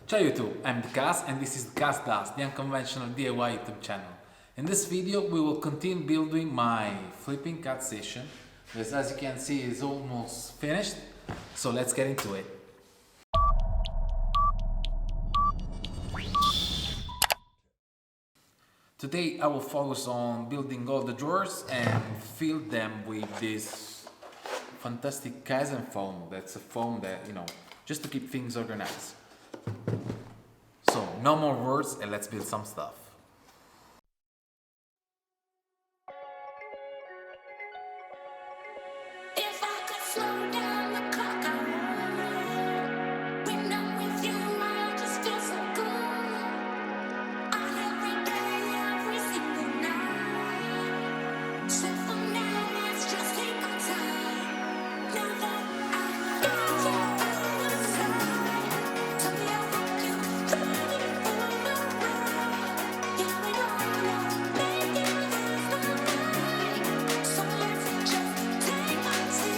Ciao YouTube, I'm Gas and this is Gas Does, the unconventional DIY YouTube channel. In this video we will continue building my flipping cat station, which as you can see is almost finished, so let's get into it. Today I will focus on building all the drawers and fill them with this fantastic kaizen foam. That's a foam that, just to keep things organized. So, no more words and let's build some stuff. If I could slow down the clock, I would. When I'm with you, I just feel so good. Every day, every single night. So for now, let's just take our time. Know that I got you by my side. Tell me how you ready for the ride. Here we go, making last the night. So let's just take our time.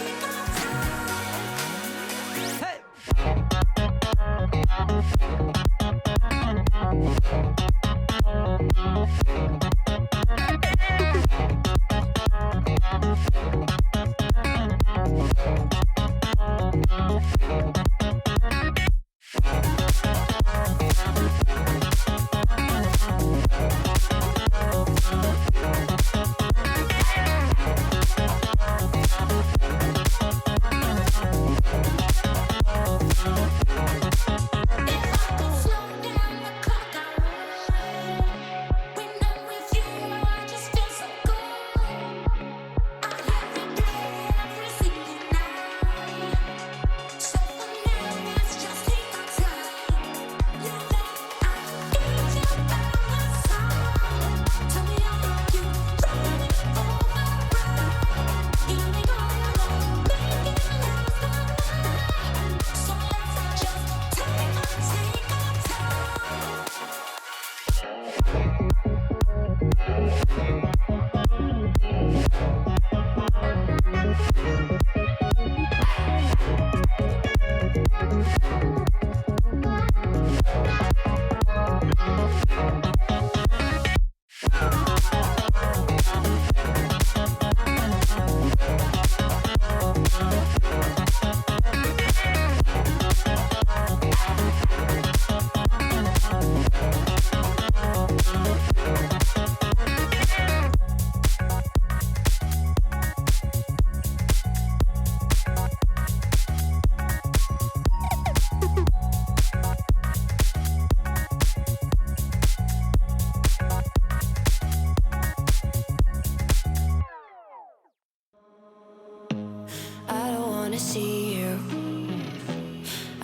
See you.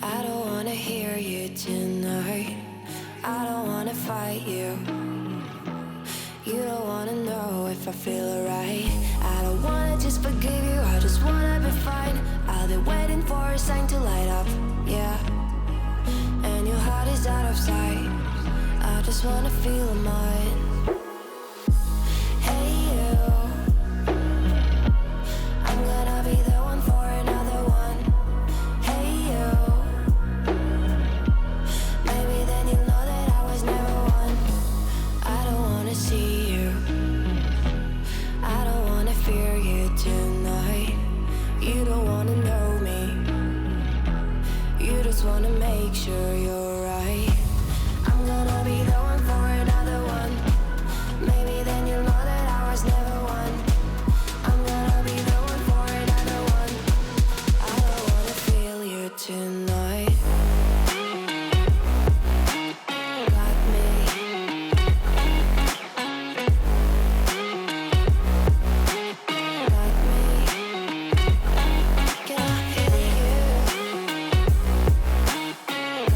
I don't wanna hear you tonight. I don't wanna fight you. You don't wanna know if I feel alright. I don't wanna just forgive you, I just wanna be fine. I'll be waiting for a sign to light up, yeah. And your heart is out of sight. I just wanna feel mine. Hey you, I'm gonna be the one for another one. Hey you, maybe then you'll know that I was never one. I don't wanna see you, I don't wanna fear you tonight. You don't wanna know me, you just wanna make sure you're right. I'm gonna be the one for another one. Maybe then you'll know that I was never one. I'm gonna be the one for another one. I don't wanna feel you tonight. Got me. Got me. Can I hear you? Got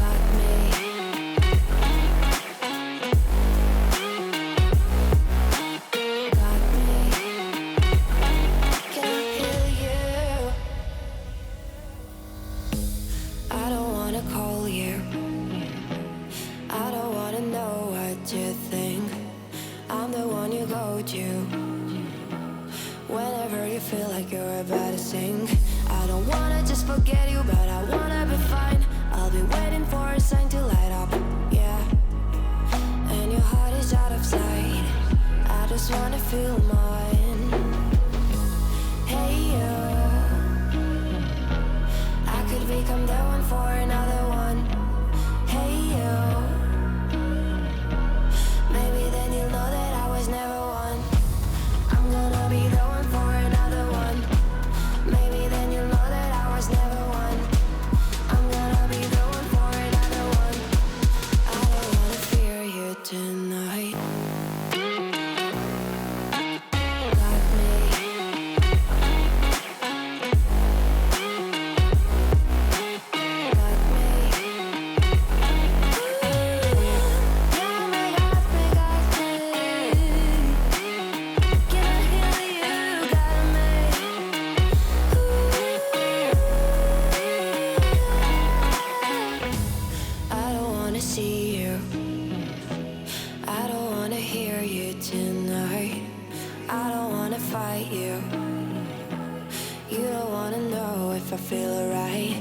whenever you feel like you're about to sink. I don't wanna just forget you, but I wanna be fine. I'll be waiting for a sign to light up. feel mine. Hey you, I could become the one for another one. Hey you, maybe then you'll know that I was never one. I'm gonna be the one for another one. Maybe then you'll know that I was never one. I'm gonna be the one for another one. I don't wanna fear you tonight. Got me. Got me. Yeah, me, got me, got me. Can I hear you? Got me. I don't wanna see you. I don't wanna hear you tonight. I don't wanna fight you. You don't wanna know if I feel alright.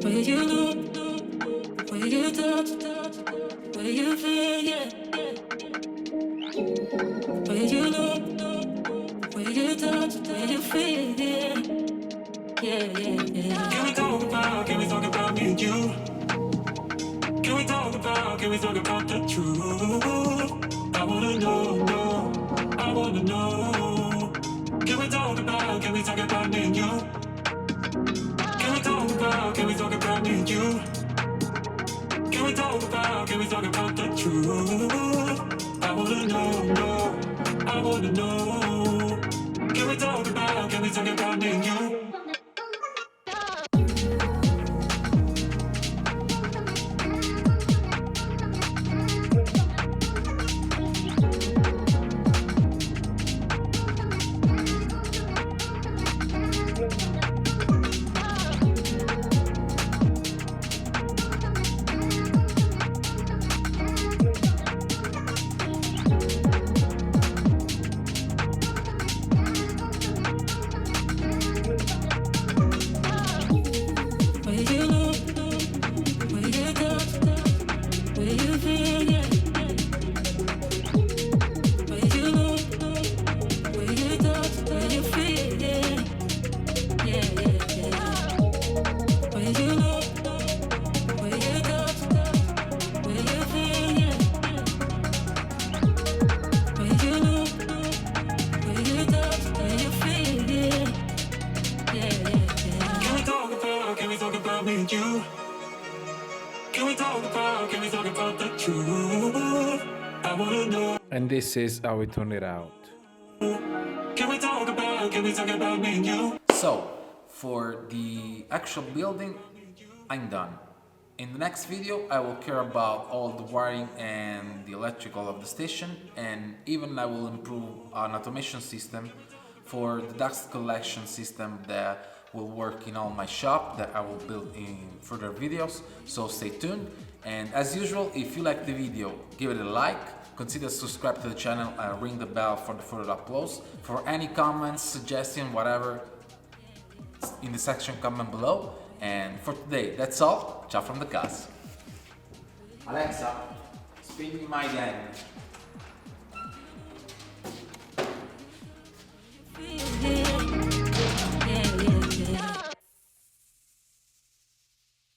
Where you look, where you touch, where you feel, yeah. Where you look, where you touch, where you feel, yeah. Can we talk about me and you? Can we talk about the truth? I wanna know, I wanna know. Can we talk about me and you? Can we talk about me and you? Can we talk about the truth? I wanna know, I wanna know. Can we talk about me and you? Where you look, where you touch, where you feel, yeah. Where you look, where you touch, where you feel, yeah. Where you look, where you touch, where you feel, yeah. Where you look, where you touch, where you feel, yeah. Can we talk about me and you? Can we talk about the truth? I wanna know. And this is how we turned it out. Can we talk about me and you? So, for the actual building, I'm done. In the next video, I will care about all the wiring and the electrical of the station, and even I will improve an automation system for the dust collection system that will work in all my shop that I will build in further videos, so stay tuned. And as usual, if you like the video, give it a like, consider subscribe to the channel and ring the bell for the further uploads. For any comments, suggestion, whatever, in the section comment below. And for today, that's all. Ciao from the cast. Alexa, spin me my game.